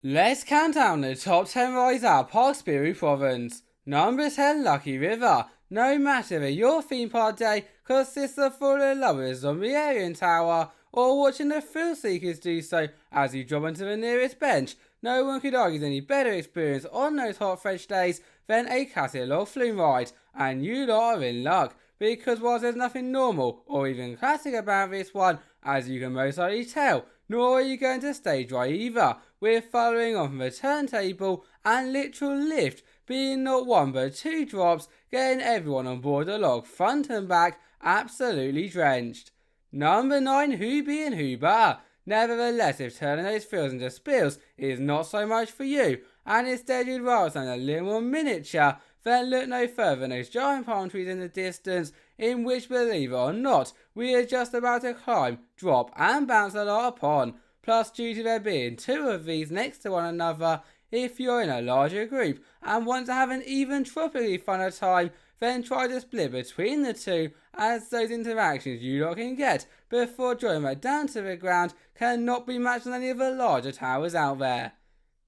Let's count down the top 10 rides at Parc Spirou Provence. Number 10, Lucky River. No matter if your theme park day consists of falling in love with the Zombillénium Tower or watching the thrill seekers do so as you drop onto the nearest bench, no one could argue any better experience on those hot fresh days than a classic log flume ride. And you lot are in luck, because whilst there's nothing normal or even classic about this one, as you can most likely tell, nor are you going to stay dry either, with following on from the turntable and literal lift being not one but two drops, getting everyone on board the log front and back absolutely drenched. Number 9, Houbi Houba. Nevertheless, if turning those thrills into spills is not so much for you, and instead you'd rather stand a little more miniature, then look no further than those giant palm trees in the distance, in which, believe it or not, we are just about to climb, drop and bounce a lot upon. Plus, due to there being two of these next to one another, if you're in a larger group and want to have an even tropically funner time, then try to split between the two, as those interactions you lot can get before drawing back down to the ground cannot be matched on any of the larger towers out there.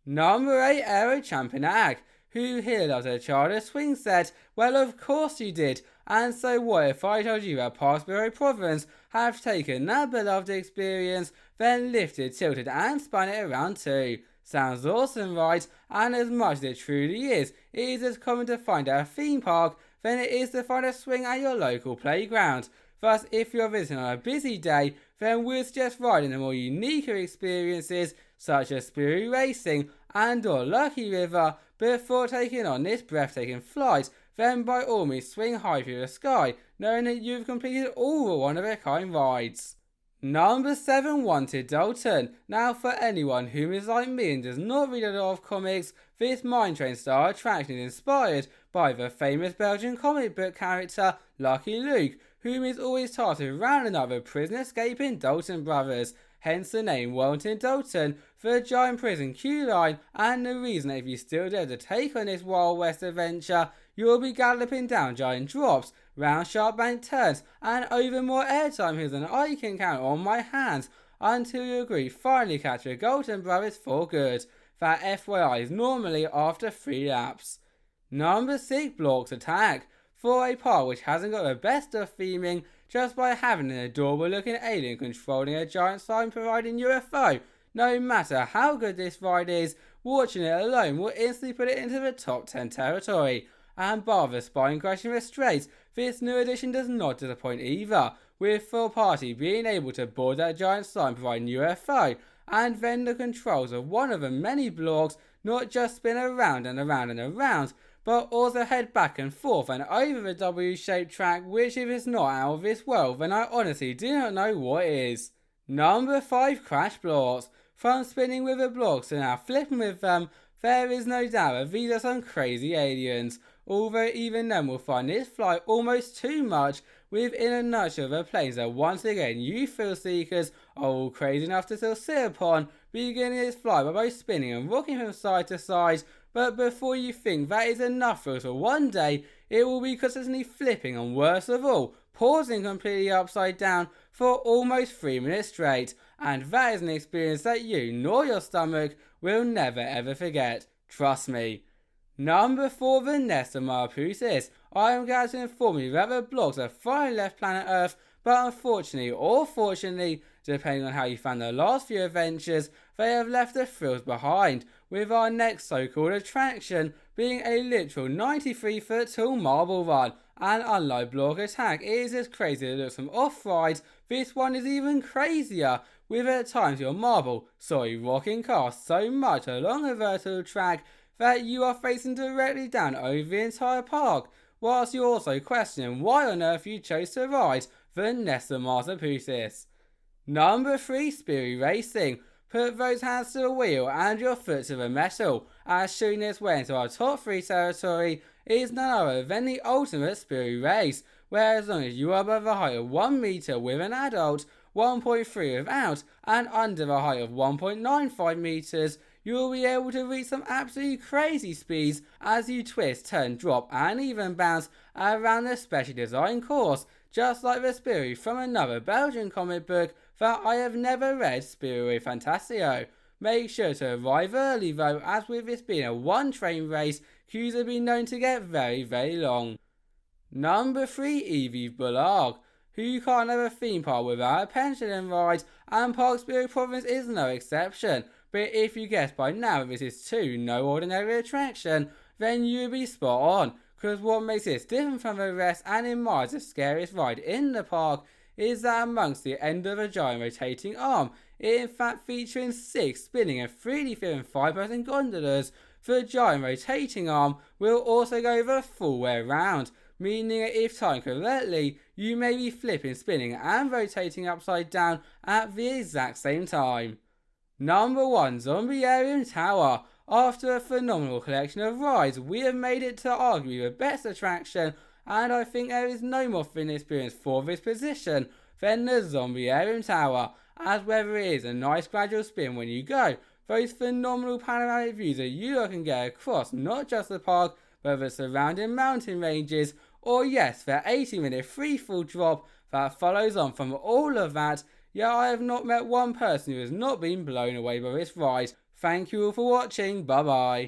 Number 8, Aero Champignac. Who here loves a childish swing set? Well, of course you did. And so what if I told you that Parc Spirou Provence have taken that beloved experience, then lifted, tilted and spun it around too? Sounds awesome, right? And as much as it truly is, it is as common to find at a theme park than it is to find a swing at your local playground. Thus, if you're visiting on a busy day, then we'd suggest riding the more uniquer experiences such as Spirou Racing and or Lucky River before taking on this breathtaking flight. Then by all means swing high through the sky, knowing that you've completed all the one-of-a-kind rides. Number 7, Wanted Dalton. Now, for anyone who is like me and does not read a lot of comics, this Mine Train style attraction is inspired by the famous Belgian comic book character Lucky Luke, whom is always tasked with rounding up the prison escaping Dalton brothers. Hence the name Wanted Dalton, the giant prison queue line, and the reason that if you still dare to take on this Wild West adventure, you will be galloping down giant drops, round sharp bank turns, and over more airtime hills than I can count on my hands, until you agree finally catch the Dalton brothers for good. That FYI is normally after 3 laps. Number 6, Blorks Attack. For a park which hasn't got the best of theming, just by having an adorable looking alien controlling a giant sign providing UFO, no matter how good this ride is, watching it alone will instantly put it into the top 10 territory. And bar the spine crushing restraints, this new addition does not disappoint either, with full party being able to board that giant sign providing UFO, and then the controls of one of the many blocks not just spin around and around and around, but also head back and forth and over the W-shaped track, which if it's not out of this world, then I honestly do not know what is. Number 5, Crash Blocks. From spinning with the blocks to now flipping with them, there is no doubt that these are some crazy aliens, although even them will find this flight almost too much, within a nutshell the planes that once again you thrill seekers are all crazy enough to still sit upon, beginning its flight by both spinning and rocking from side to side. But before you think that is enough for us for one day, it will be consistently flipping and worst of all, pausing completely upside down for almost 3 minutes straight, and that is an experience that you nor your stomach will never ever forget, trust me. Number 4, the nest of Marsupilamis. I am glad to inform you that the Blorks have finally left planet Earth, but unfortunately or fortunately, depending on how you found the last few adventures, they have left the thrills behind, with our next so-called attraction being a literal 93-foot tall marble run. And unlike Blorks Attack, it is as crazy as it looks from off-rides, this one is even crazier, with at times your rocking cast so much along a vertical track that you are facing directly down over the entire park, whilst you're also questioning why on earth you chose to ride the nest of Marsupilamis. Number 3, Spirou Racing. Put those hands to the wheel and your foot to the metal, as shooting its way into our top 3 territory is none other than the ultimate Spirou race, where as long as you are above the height of 1 meter with an adult, 1.3 without, and under the height of 1.95 meters, you will be able to reach some absolutely crazy speeds as you twist, turn, drop and even bounce around the specially designed course, just like the Spirou from another Belgian comic book that I have never read, Spirou Fantasio. Make sure to arrive early though, as with this being a one train race, queues have been known to get very, very long. Number 3, Eviv Bulgroz. Who can't have a theme park without a pendulum ride, and Parc Spirou Provence is no exception. But if you guess by now this is too no ordinary attraction, then you'll be spot on, because what makes this different from the rest, and in my eyes the scariest ride in the park, is that amongst the end of a giant rotating arm, it in fact featuring 6 spinning and 3D filling 5-person gondolas. The giant rotating arm will also go the full way around, meaning that if timed correctly, you may be flipping, spinning and rotating upside down at the exact same time. Number 1, Zombillénium Tower. After a phenomenal collection of rides, we have made it to argue the best attraction, and I think there is no more fitting experience for this position than the Zombillénium Tower, as whether it is a nice gradual spin when you go, those phenomenal panoramic views that you can get across not just the park but the surrounding mountain ranges, or yes, the 80-minute freefall drop that follows on from all of that. Yet I have not met one person who has not been blown away by this ride. Thank you all for watching, bye bye.